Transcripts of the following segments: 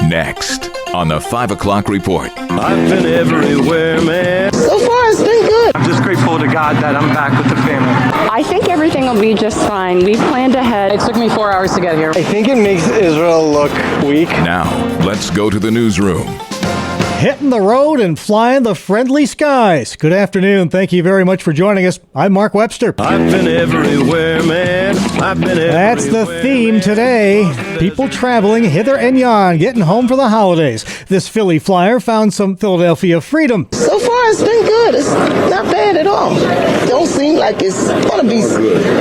Next on the 5 o'clock report. I've been everywhere, man. So far, it's been good. I'm just grateful to God that I'm back with the family. I think everything will be just fine. We planned ahead. It took me 4 hours to get here. I think it makes Israel look weak. Now, let's go to the newsroom. Hitting the road and flying the friendly skies. Good afternoon. Thank you very much for joining us. I'm Mark Webster. I've been everywhere, man. I've been everywhere. That's the theme today. People traveling hither and yon, getting home for the holidays. This Philly flyer found some Philadelphia freedom. So far, it's been good. It's not bad at all. Don't seem like it's going to be.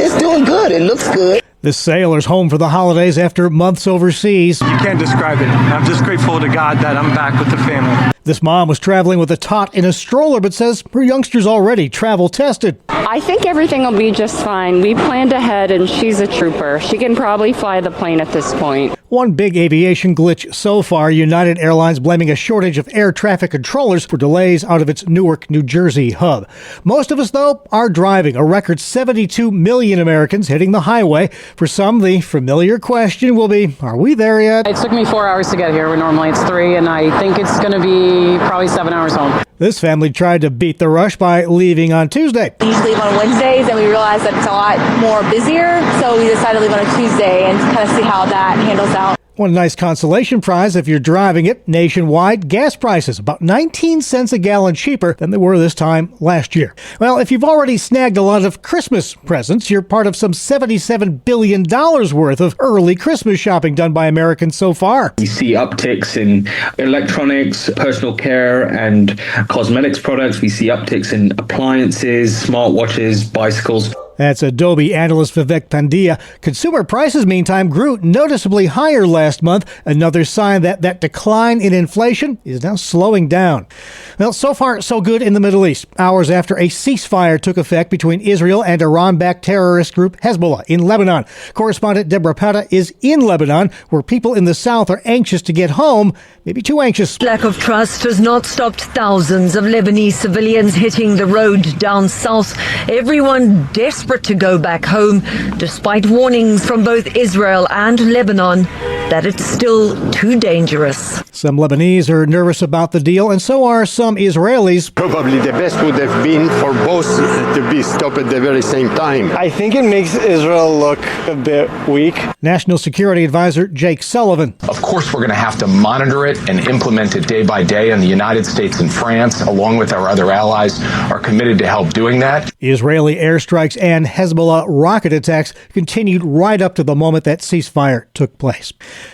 It's doing good. It looks good. This sailor's home for the holidays after months overseas. You can't describe it. I'm just grateful to God that I'm back with the family. This mom was traveling with a tot in a stroller, but says her youngster's already travel tested. I think everything will be just fine. We planned ahead, and she's a trooper. She can probably fly the plane at this point. One big aviation glitch so far, United Airlines blaming a shortage of air traffic controllers for delays out of its Newark, New Jersey hub. Most of us, though, are driving. A record 72 million Americans hitting the highway. For some, the familiar question will be, are we there yet? It took me 4 hours to get here, where normally it's 3, and I think it's going to be probably 7 hours home. This family tried to beat the rush by leaving on Tuesday. We usually leave on Wednesdays, and we realized that it's a lot more busier, so we decided to leave on a Tuesday and kind of see how that handles out. One nice consolation prize if you're driving it. Nationwide, gas prices about 19 cents a gallon cheaper than they were this time last year. Well, if you've already snagged a lot of Christmas presents, you're part of some $77 billion worth of early Christmas shopping done by Americans so far. We see upticks in electronics, personal care, and cosmetics products. We see upticks in appliances, smartwatches, bicycles. That's Adobe analyst Vivek Pandya. Consumer prices, meantime, grew noticeably higher last month. Another sign that decline in inflation is now slowing down. Well, so far, so good in the Middle East. Hours after a ceasefire took effect between Israel and Iran-backed terrorist group Hezbollah in Lebanon. Correspondent Deborah Pata is in Lebanon, where people in the south are anxious to get home, maybe too anxious. Lack of trust has not stopped thousands of Lebanese civilians hitting the road down south. Everyone desperate to go back home, despite warnings from both Israel and Lebanon that it's still too dangerous. Some Lebanese are nervous about the deal, and so are some Israelis. Probably the best would have been for both to be stopped at the very same time. I think it makes Israel look a bit weak. National Security Advisor Jake Sullivan. Of course, we're going to have to monitor it and implement it day by day, and the United States and France, along with our other allies, are committed to help doing that. Israeli airstrikes and Hezbollah rocket attacks continued right up to the moment that ceasefire took place.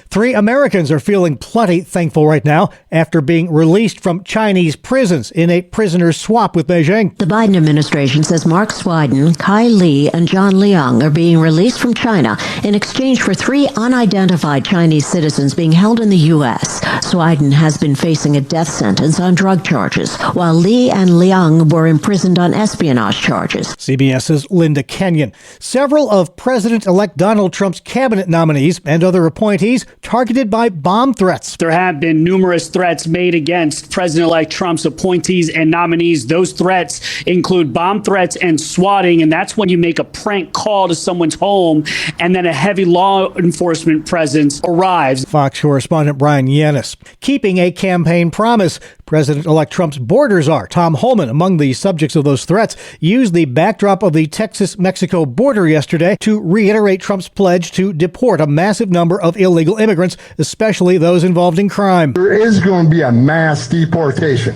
3 Americans are feeling plenty thankful right now after being released from Chinese prisons in a prisoner swap with Beijing. The Biden administration says Mark Swiden, Kai Li, and John Liang are being released from China in exchange for 3 unidentified Chinese citizens being held in the U.S. Swiden has been facing a death sentence on drug charges, while Li and Liang were imprisoned on espionage charges. CBS's Linda Kenyon. Several of President-elect Donald Trump's cabinet nominees and other appointees targeted by bomb threats. There have been numerous threats made against President-elect Trump's appointees and nominees. Those threats include bomb threats and swatting, and that's when you make a prank call to someone's home and then a heavy law enforcement presence arrives. Fox correspondent Brian Yanis. Keeping a campaign promise. President-elect Trump's border czar, Tom Homan, among the subjects of those threats, used the backdrop of the Texas-Mexico border yesterday to reiterate Trump's pledge to deport a massive number of illegal immigrants, especially those involved in crime. There is going to be a mass deportation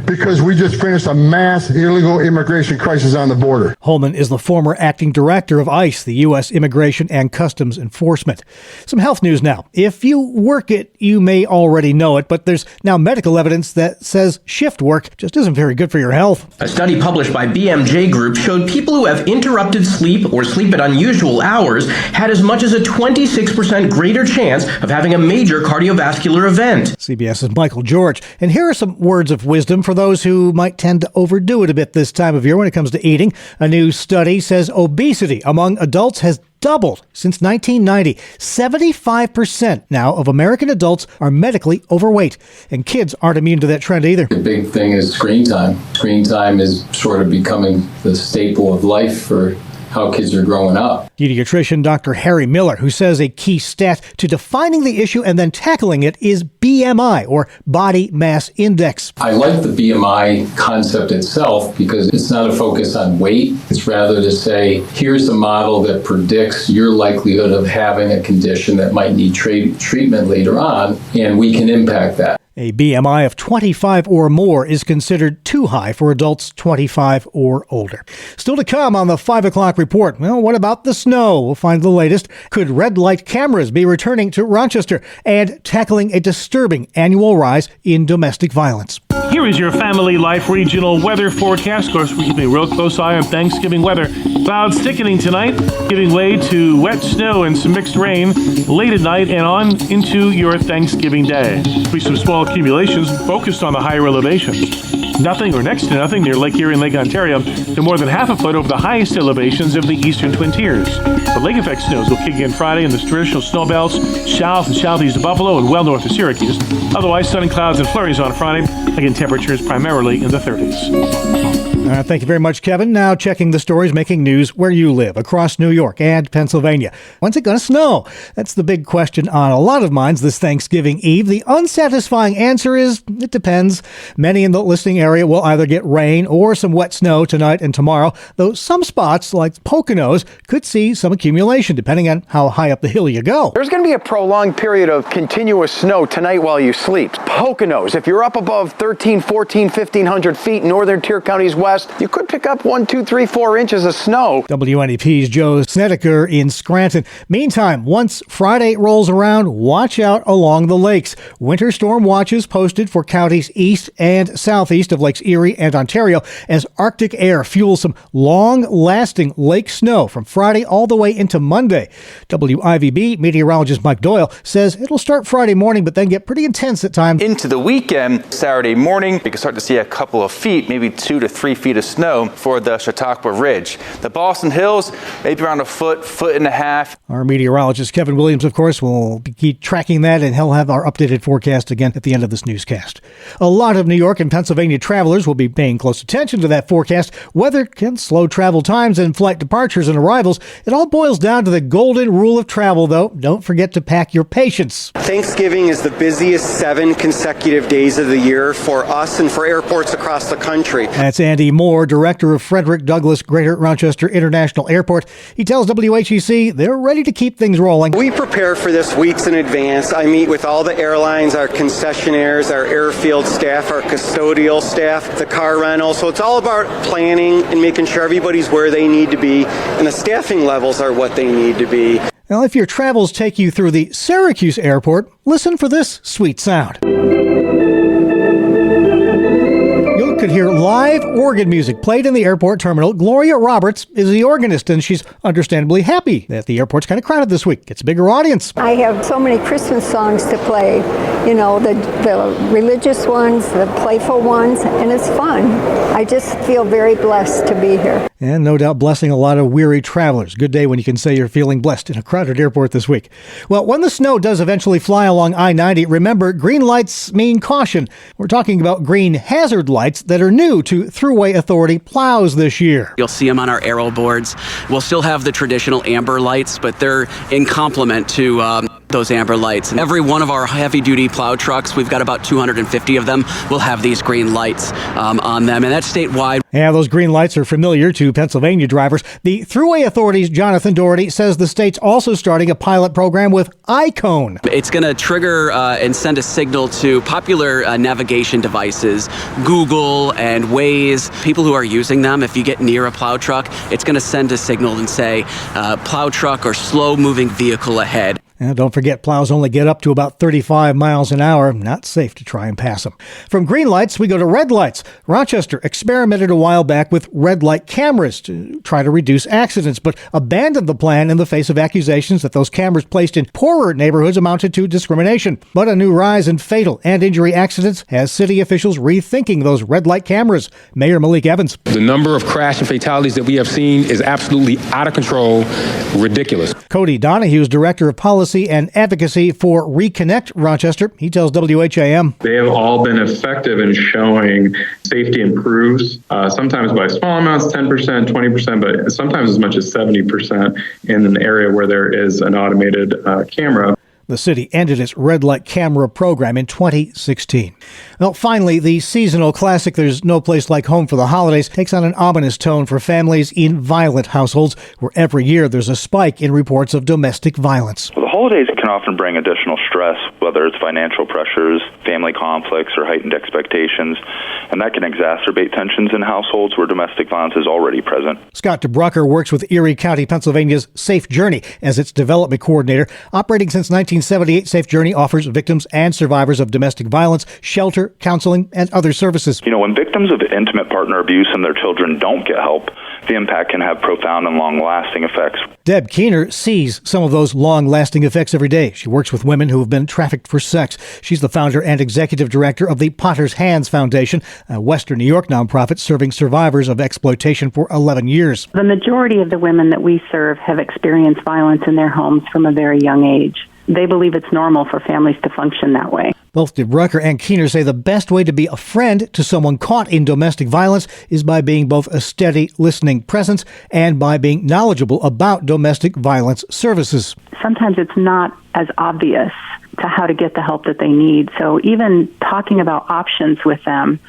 because we just finished a mass illegal immigration crisis on the border. Holman is the former acting director of ICE, the U.S. Immigration and Customs Enforcement. Some health news now. If you work it, you may already know it, but there's now medical evidence that says shift work just isn't very good for your health. A study published by BMJ Group showed people who have interrupted sleep or sleep at unusual hours had as much as a 26% greater chance of having a major cardiovascular event. CBS's Michael George. And here are some words of wisdom for those who might tend to overdo it a bit this time of year when it comes to eating. A new study says obesity among adults has doubled since 1990. 75% now of American adults are medically overweight, and kids aren't immune to that trend either. The big thing is screen time. Screen time is sort of becoming the staple of life for how kids are growing up. Pediatrician Dr. Harry Miller, who says a key stat to defining the issue and then tackling it is BMI, or body mass index. I like the BMI concept itself because it's not a focus on weight. It's rather to say, here's a model that predicts your likelihood of having a condition that might need treatment later on, and we can impact that. A BMI of 25 or more is considered too high for adults 25 or older. Still to come on the 5 o'clock report. Well, what about the snow? We'll find the latest. Could red light cameras be returning to Rochester? And tackling a disturbing annual rise in domestic violence. Here is your Family Life regional weather forecast. Of course, we're keeping a real close eye on Thanksgiving weather. Clouds thickening tonight, giving way to wet snow and some mixed rain late at night and on into your Thanksgiving day. There'll be some small accumulations focused on the higher elevations. Nothing or next to nothing near Lake Erie and Lake Ontario, to more than half a foot over the highest elevations of the eastern Twin Tiers. The lake effect snows will kick in Friday in the traditional snow belts, south and southeast of Buffalo and well north of Syracuse. Otherwise, sunny clouds and flurries on Friday. Again, temperatures primarily in the 30s. Thank you very much, Kevin. Now checking the stories making news where you live across New York and Pennsylvania. When's it going to snow? That's the big question on a lot of minds this Thanksgiving Eve. The unsatisfying answer is it depends. Many in the listening area will either get rain or some wet snow tonight and tomorrow, though some spots like Poconos could see some accumulation depending on how high up the hill you go. There's going to be a prolonged period of continuous snow tonight while you sleep. Poconos, if you're up above 13, 14, 1,500 feet, northern tier counties west, you could pick up 1, 2, 3, 4 inches of snow. WNEP's Joe Snedeker in Scranton. Meantime, once Friday rolls around, watch out along the lakes. Winter storm watches posted for counties east and southeast of Lakes Erie and Ontario as Arctic air fuels some long-lasting lake snow from Friday all the way into Monday. WIVB meteorologist Mike Doyle says it'll start Friday morning but then get pretty intense at times. Into the weekend, Saturday morning, we can start to see a couple of feet, maybe 2 to 3 feet of snow for the Chautauqua Ridge. The Boston Hills, maybe around a foot, foot and a half. Our meteorologist Kevin Williams, of course, will keep tracking that, and he'll have our updated forecast again at the end of this newscast. A lot of New York and Pennsylvania travelers will be paying close attention to that forecast. Weather can slow travel times and flight departures and arrivals. It all boils down to the golden rule of travel, though. Don't forget to pack your patience. Thanksgiving is the busiest 7 consecutive days of the year for us and for airports across the country. That's Andy Moore, director of Frederick Douglass Greater Rochester International Airport. He tells WHEC they're ready to keep things rolling. We prepare for this weeks in advance. I meet with all the airlines, our concessionaires, our airfield staff, our custodial staff, the car rental. So it's all about planning and making sure everybody's where they need to be and the staffing levels are what they need to be. Now, if your travels take you through the Syracuse airport, listen for this sweet sound. You could hear live organ music played in the airport terminal. Gloria Roberts is the organist, and she's understandably happy that the airport's kind of crowded this week. It's a bigger audience. I have so many Christmas songs to play, you know, the religious ones, the playful ones, and it's fun. I just feel very blessed to be here. And no doubt blessing a lot of weary travelers. Good day when you can say you're feeling blessed in a crowded airport this week. Well, when the snow does eventually fly along I-90, remember, green lights mean caution. We're talking about green hazard lights that are new to Thruway Authority plows this year. You'll see them on our arrow boards. We'll still have the traditional amber lights, but they're in complement to those amber lights. And every one of our heavy-duty plow trucks, we've got about 250 of them, will have these green lights on them, and that's statewide. Yeah, those green lights are familiar to Pennsylvania drivers. The Thruway Authority's Jonathan Doherty says the state's also starting a pilot program with iCone. It's going to trigger and send a signal to popular navigation devices, Google and Waze. People who are using them, if you get near a plow truck, it's going to send a signal and say, plow truck or slow-moving vehicle ahead. And don't forget, plows only get up to about 35 miles an hour. Not safe to try and pass them. From green lights, we go to red lights. Rochester experimented a while back with red light cameras to try to reduce accidents, but abandoned the plan in the face of accusations that those cameras placed in poorer neighborhoods amounted to discrimination. But a new rise in fatal and injury accidents has city officials rethinking those red light cameras. Mayor Malik Evans. The number of crash and fatalities that we have seen is absolutely out of control, ridiculous. Cody Donahue's director of policy policy and advocacy for Reconnect Rochester. He tells WHAM. They have all been effective in showing safety improves, sometimes by small amounts, 10%, 20%, but sometimes as much as 70% in an area where there is an automated camera. The city ended its red light camera program in 2016. Well, finally, the seasonal classic There's No Place Like Home for the Holidays takes on an ominous tone for families in violent households, where every year there's a spike in reports of domestic violence. Well, the holidays can often bring additional stress, whether it's financial pressures, family conflicts, or heightened expectations, and that can exacerbate tensions in households where domestic violence is already present. Scott DeBrucker works with Erie County, Pennsylvania's Safe Journey as its development coordinator. Operating since 1978, Safe Journey offers victims and survivors of domestic violence shelter, counseling, and other services. You know, when victims of intimate partner abuse and their children don't get help, the impact can have profound and long-lasting effects. Deb Keener sees some of those long-lasting effects every day. She works with women who have been trafficked for sex. She's the founder and executive director of the Potter's Hands Foundation, a Western New York nonprofit serving survivors of exploitation for 11 years. The majority of the women that we serve have experienced violence in their homes from a very young age. They believe it's normal for families to function that way. Both DeBrucker and Keener say the best way to be a friend to someone caught in domestic violence is by being both a steady listening presence and by being knowledgeable about domestic violence services. Sometimes it's not as obvious to how to get the help that they need. So even talking about options with them,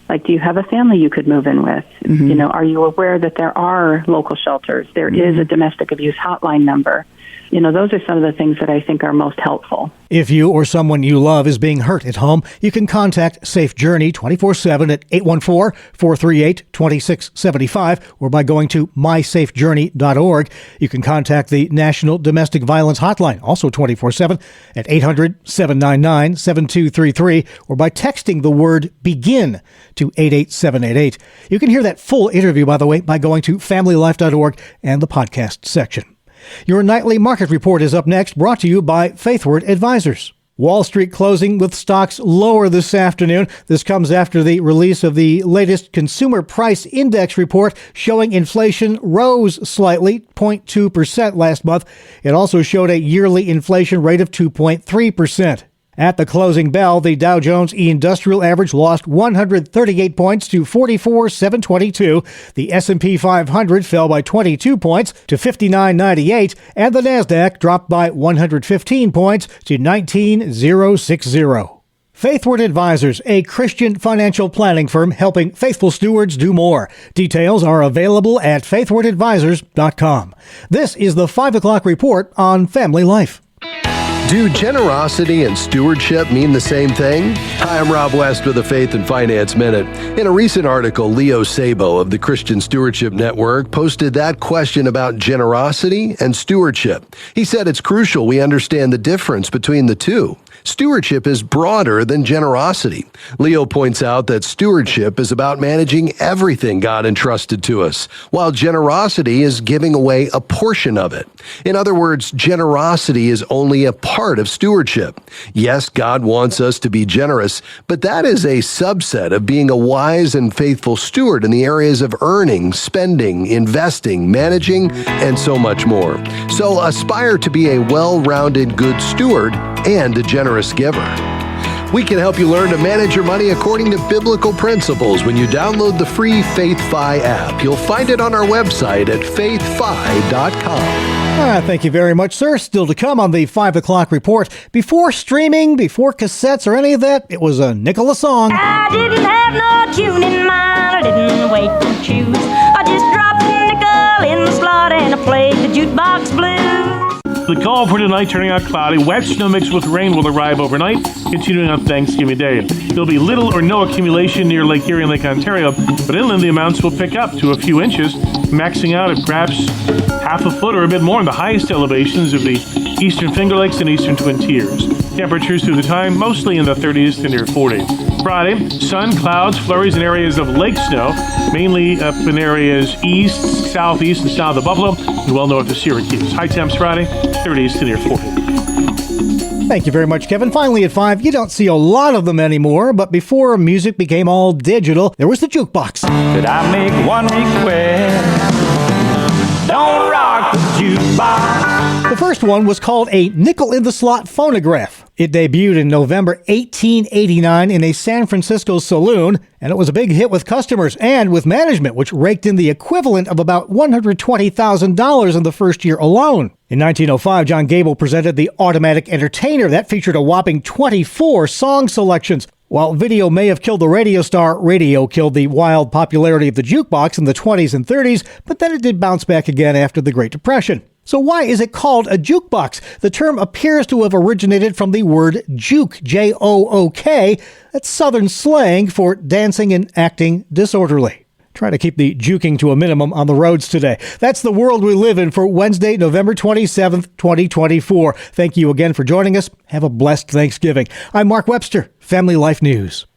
like, do you have a family you could move in with? Mm-hmm. You know, are you aware that there are local shelters? There is a domestic abuse hotline number. You know, those are some of the things that I think are most helpful. If you or someone you love is being hurt at home, you can contact Safe Journey 24/7 at 814-438-2675 or by going to mysafejourney.org. You can contact the National Domestic Violence Hotline, also 24/7 at 800-799-7233 or by texting the word BEGIN to 88788. You can hear that full interview, by the way, by going to familylife.org and the podcast section. Your nightly market report is up next, brought to you by Faithward Advisors. Wall Street closing with stocks lower this afternoon. This comes after the release of the latest Consumer Price Index report showing inflation rose slightly, 0.2% last month. It also showed a yearly inflation rate of 2.3%. At the closing bell, the Dow Jones Industrial Average lost 138 points to 44,722. The S&P 500 fell by 22 points to 59,98, and the Nasdaq dropped by 115 points to 19,060. Faithward Advisors, a Christian financial planning firm helping faithful stewards do more. Details are available at faithwardadvisors.com. This is the 5 o'clock report on Family Life. Do generosity and stewardship mean the same thing? Hi, I'm Rob West with the Faith and Finance Minute. In a recent article, Leo Sabo of the Christian Stewardship Network posted that question about generosity and stewardship. He said it's crucial we understand the difference between the two. Stewardship is broader than generosity. Leo points out that stewardship is about managing everything God entrusted to us, while generosity is giving away a portion of it. In other words, generosity is only a part of stewardship. Yes, God wants us to be generous, but that is a subset of being a wise and faithful steward in the areas of earning, spending, investing, managing, and so much more. So aspire to be a well-rounded good steward and a generous giver. We can help you learn to manage your money according to biblical principles when you download the free FaithFi app. You'll find it on our website at faithfi.com. Thank you very much, sir. Still to come on the 5 o'clock report. Before streaming, before cassettes or any of that, it was a nickel a song. I didn't have no tune in mind. I didn't wait to choose. I just dropped a nickel in the slot and I played the jukebox blues. The call for tonight turning out cloudy. Wet snow mixed with rain will arrive overnight, continuing on Thanksgiving Day. There'll be little or no accumulation near Lake Erie and Lake Ontario, but inland the amounts will pick up to a few inches, maxing out at perhaps half a foot or a bit more in the highest elevations of the eastern Finger Lakes and eastern Twin Tiers. Temperatures through the time mostly in the 30s to near 40. Friday, sun, clouds, flurries in areas of lake snow, mainly up in areas east, southeast, and south of Buffalo, and well north of Syracuse. High temps Friday, 30s to near 40. Thank you very much, Kevin. Finally at 5, you don't see a lot of them anymore, but before music became all digital, there was the jukebox. Could I make one request? Don't rock the jukebox. The first one was called a nickel-in-the-slot phonograph. It debuted in November 1889 in a San Francisco saloon, and it was a big hit with customers and with management, which raked in the equivalent of about $120,000 in the first year alone. In 1905, John Gable presented the Automatic Entertainer. That featured a whopping 24 song selections. While video may have killed the radio star, radio killed the wild popularity of the jukebox in the 20s and 30s, but then it did bounce back again after the Great Depression. So why is it called a jukebox? The term appears to have originated from the word juke, J-O-O-K. That's Southern slang for dancing and acting disorderly. Try to keep the juking to a minimum on the roads today. That's the world we live in for Wednesday, November 27th, 2024. Thank you again for joining us. Have a blessed Thanksgiving. I'm Mark Webster, Family Life News.